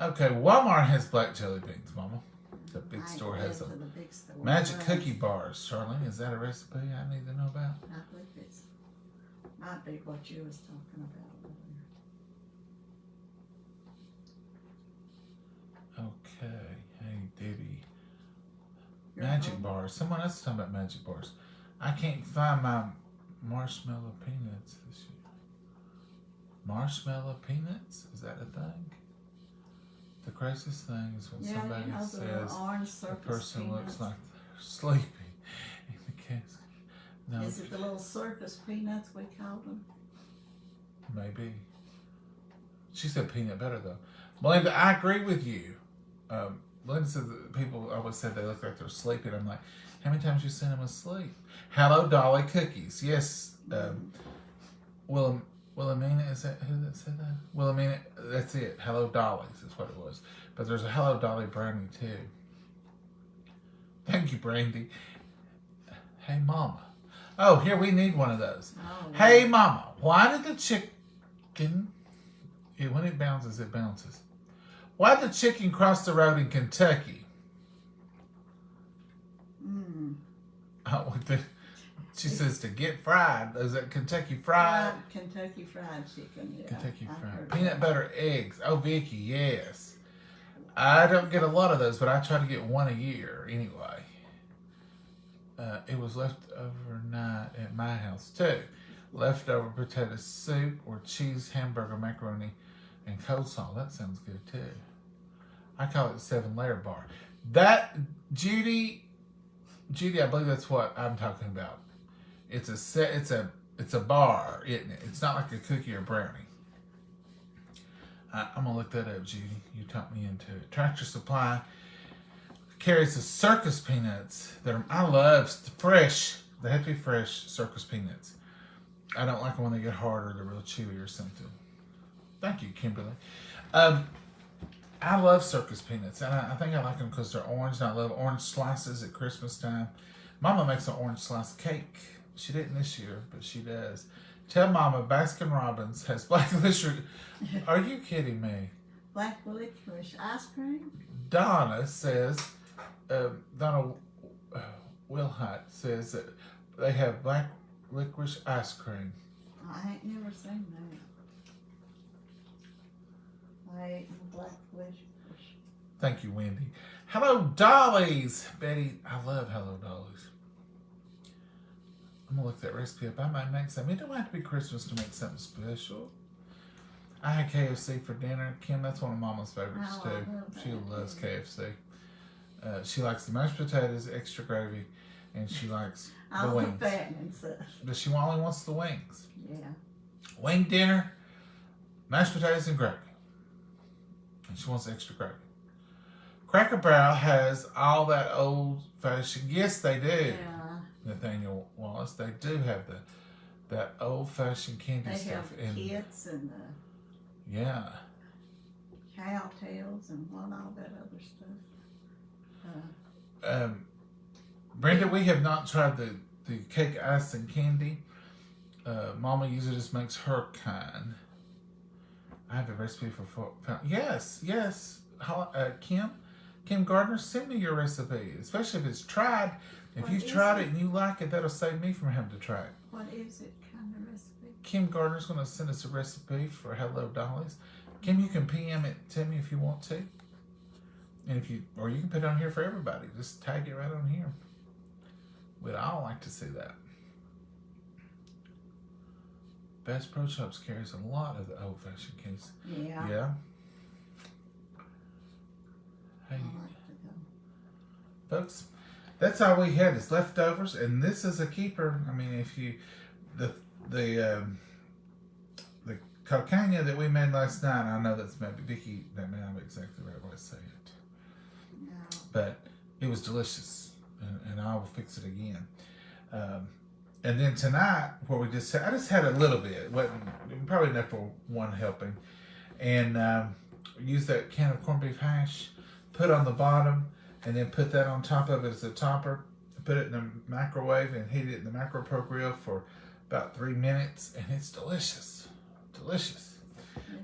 Okay, Walmart has black jelly beans, Mama. The big store has them. Magic cookie bars. Charlene, is that a recipe I need to know about? I think it's might be what you was talking about. Okay. Hey, Debbie. Magic bars. Someone else is talking about magic bars. I can't find my marshmallow peanuts this year. Marshmallow peanuts? Is that a thing? The craziest thing is when somebody says a person looks like they're sleeping in the casket. No. Is it the little circus peanuts we call them? Maybe. She said peanut butter though. Melinda, I agree with you. Melinda said that people always said they look like they're sleeping. I'm like, how many times you seen them asleep? Hello Dolly cookies. Yes. Wilhelmina, is that who that said that? Wilhelmina, that's it. Hello Dolly's is what it was. But there's a Hello Dolly brownie too. Thank you, Brandy. Hey, Mama. Oh, here, we need one of those. Oh, hey, Mama, why did the chicken, when it bounces, it bounces. Why did the chicken cross the road in Kentucky? Oh, she says to get fried. Is it Kentucky Fried? Kentucky Fried Chicken, yeah. Kentucky Fried. Peanut butter eggs. Oh, Vicky, yes. I don't get a lot of those, but I try to get one a year anyway. It was left overnight at my house, too. Leftover potato soup or cheese, hamburger, macaroni, and coleslaw. That sounds good, too. I call it 7-layer bar. That, Judy, I believe that's what I'm talking about. It's a bar, isn't it? It's not like a cookie or brownie. I'm gonna look that up, Judy. You talked me into it. Tractor Supply carries the circus peanuts that I love fresh. They have to be fresh circus peanuts. I don't like them when they get hard or they're real chewy or something. Thank you, Kimberly. I love circus peanuts, and I think I like them because they're orange, and I love orange slices at Christmas time. Mama makes an orange slice cake. She didn't this year, but she does. Tell Mama Baskin Robbins has black licorice. Are you kidding me? Black licorice ice cream? Donna says, Donna Wilhite says that they have black licorice ice cream. I ain't never seen that. I lemonade and black licorice. Thank you, Wendy. Hello, Dollies. Betty, I love Hello Dollies. I'm going to look that recipe up. I might make some. It don't have to be Christmas to make something special. I had KFC for dinner. Kim, that's one of Mama's favorites, Oh, I too. love She that, loves too. KFC. She likes the mashed potatoes, extra gravy, and she likes the All the wings. fattening stuff. But she only wants the wings. Yeah. Wing dinner, mashed potatoes, and gravy. And she wants extra gravy. Cracker Barrel has all that old-fashioned. Yes, they do. Yeah. Nathaniel Wallace, they do have that old-fashioned candy They stuff. have kits and the Yeah. cow tails and what all that other stuff. Brenda, we have not tried the cake ice and candy. Mama usually just makes her kind. I have a recipe for yes. Kim Gardner, send me your recipe, especially if it's tried. If What you've is tried it? it and you like it, that'll save me from having to try it. What is it kind of recipe? Kim Gardner's going to send us a recipe for Hello Dollies. Kim, you can PM it to me if you want to. And or you can put it on here for everybody. Just tag it right on here. We'd all like to see that. Bass Pro Shops carries a lot of the old-fashioned cakes. Yeah. Yeah. I Hey, like to go. folks, that's all we had is leftovers, and this is a keeper. I mean, if you the cocaine that we made last night, I know that's maybe Vicky. That may not be exactly the right way to say it, No. but it was delicious, and I will fix it again. And then tonight, what I just had a little bit. It wasn't probably enough for one helping, and use that can of corned beef hash, put on the bottom, and then put that on top of it as a topper. Put it in the microwave and heat it in the micro pro grill for about 3 minutes, and it's delicious, delicious.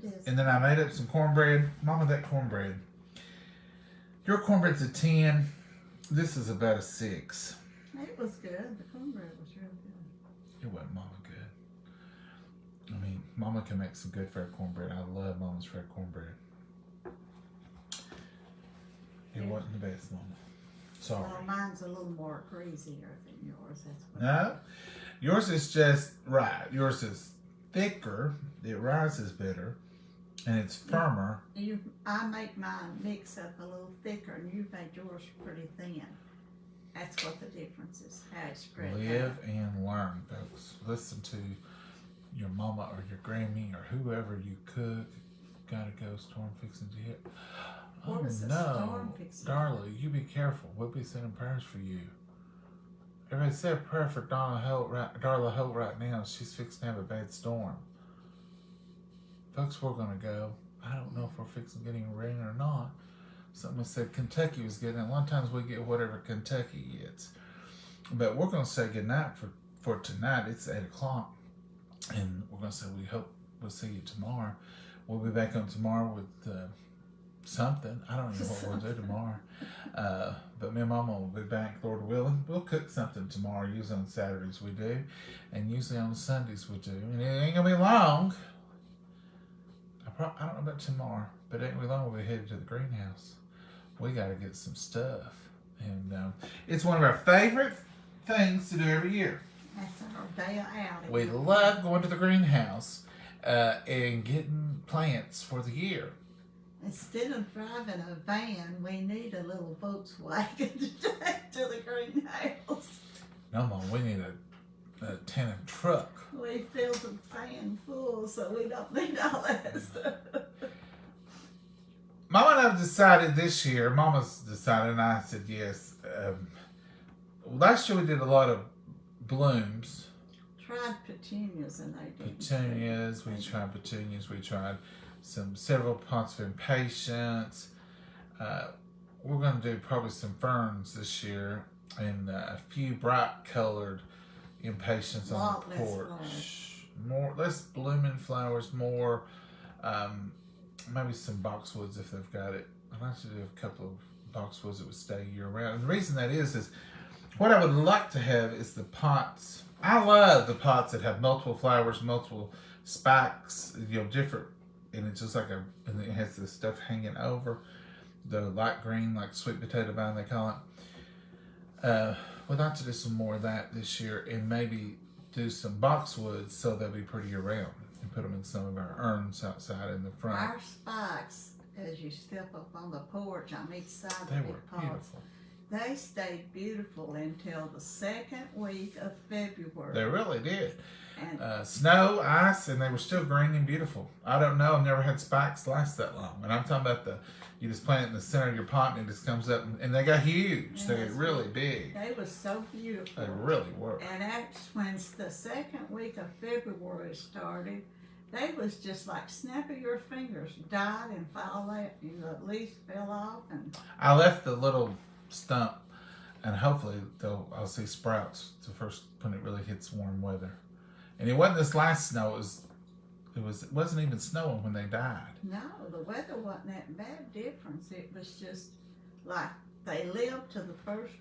It is. And then I made up some cornbread. Mama, that cornbread. Your cornbread's a 10. This is about a 6. It was good. The cornbread was real good. It wasn't Mama good. I mean, Mama can make some good fried cornbread. I love Mama's fried cornbread. It Yeah. wasn't the best, Mama. Sorry. Well, mine's a little more greasier than yours. That's what. No, yours is just right. Yours is thicker. It rises better, and it's firmer. I make mine mix up a little thicker, and you made yours pretty thin. That's what the difference is. How it's spread Live out. and learn, folks. Listen to your mama or your Grammy or whoever you cook. Gotta go, storm fixing to hit. What Oh is a no, storm fixing? Darla, you be careful. We'll be sending prayers for you. Everybody say a prayer for Darla Holt right now. She's fixing to have a bad storm. Folks, we're gonna go. I don't know if we're fixing getting rain or not. Someone said Kentucky was getting it. A lot of times we get whatever Kentucky gets. But we're gonna say goodnight for tonight. It's 8 o'clock. And we're gonna say we hope we'll see you tomorrow. We'll be back on tomorrow with something. I don't even know what we'll do tomorrow. But me and Mama will be back, Lord willing. We'll cook something tomorrow. Usually on Saturdays we do. And usually on Sundays we do. And it ain't gonna be long. I don't know about tomorrow, but it ain't gonna be long. We'll be headed to the greenhouse. We gotta get some stuff. And it's one of our favorite things to do every year. That's our day out. We love going to the greenhouse and getting plants for the year. Instead of driving a van, we need a little Volkswagen to take to the greenhouse. No, Mom, we need a tandem truck. We filled the van full, so we don't need all that stuff. Mama and I have decided this year, Mama's decided, and I said yes. Last year we did a lot of blooms. Tried petunias and they didn't. Petunias, we tried petunias, we tried several pots of impatiens. We're going to do probably some ferns this year and a few bright colored impatiens on the porch. Less blooming flowers, more maybe some boxwoods if they've got it. I'd like to do a couple of boxwoods that would stay year round. And the reason that is what I would like to have is the pots. I love the pots that have multiple flowers, multiple spikes, different and it's just like and it has this stuff hanging over the light green, like sweet potato vine they call it. We'd like to do some more of that this year, and maybe do some boxwoods so they'll be pretty year round, and put them in some of our urns outside in the front. Our spikes, as you step up on the porch on each side of They the were big pots, beautiful. they stayed beautiful until the second week of February. They really did. And Snow, ice, and they were still green and beautiful. I don't know. I've never had spikes last that long. And I'm talking about you just plant it in the center of your pot and it just comes up. And they got huge. They get really big. they were so beautiful. They really were. And that's when the second week of February started. They was just like snap of your fingers, died and fell out. The leaves fell off. And I left the little stump, and hopefully I'll see sprouts the first when it really hits warm weather. And it wasn't this last snow. It wasn't even snowing when they died. no, the weather wasn't that bad difference. It was just like they lived to the first,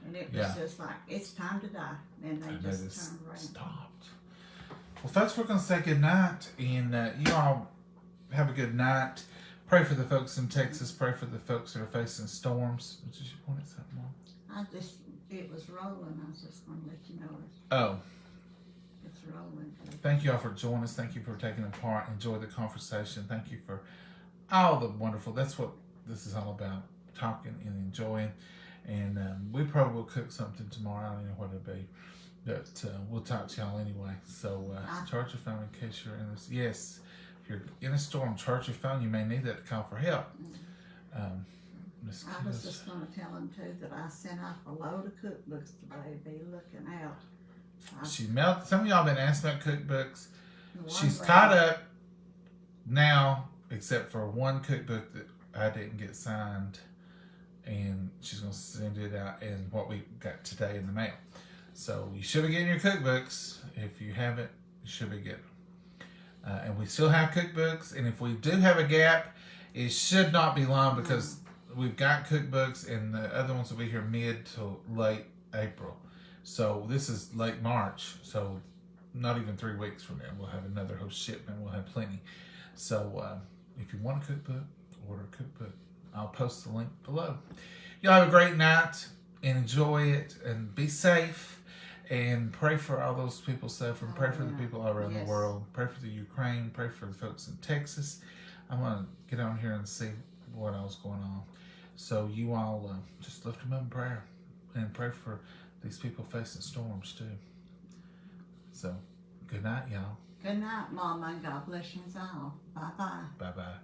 and it was just like it's time to die, and they just turned around. Stopped. Well, folks, we're gonna say good night, and you all have a good night. Pray for the folks in Texas. Pray for the folks that are facing storms. Did you point at something, Mom? It was rolling. I was just going to let you know Oh. it's rolling. Thank you all for joining us. Thank you for taking part. Enjoy the conversation. Thank you for all the wonderful. That's what this is all about, talking and enjoying. And we probably will cook something tomorrow. I don't know what it'll be. But we'll talk to y'all anyway. So charge your phone in case you're in this. Yes, if you're in a storm, charge your phone. You may need that to call for help. I was just going to tell them too that I sent off a load of cookbooks today. Be looking out. Some of y'all been asking about cookbooks. She's caught up now, except for one cookbook that I didn't get signed, and she's going to send it out in what we got today in the mail. So you should be getting your cookbooks. If you haven't, you should be getting them. And we still have cookbooks, and if we do have a gap, it should not be long because we've got cookbooks, and the other ones will be here mid to late April. So this is late March, so not even 3 weeks from now, we'll have another whole shipment. We'll have plenty. So if you want a cookbook, order a cookbook. I'll post the link below. Y'all have a great night and enjoy it and be safe and pray for all those people suffering. Pray for the people all around the world. Pray for the Ukraine. Pray for the folks in Texas. I'm going to get on here and see what else going on. So you all just lift them up in prayer and pray for these people facing storms too. So good night, y'all. Good night, Mama, and God bless you all. Bye-bye. Bye-bye.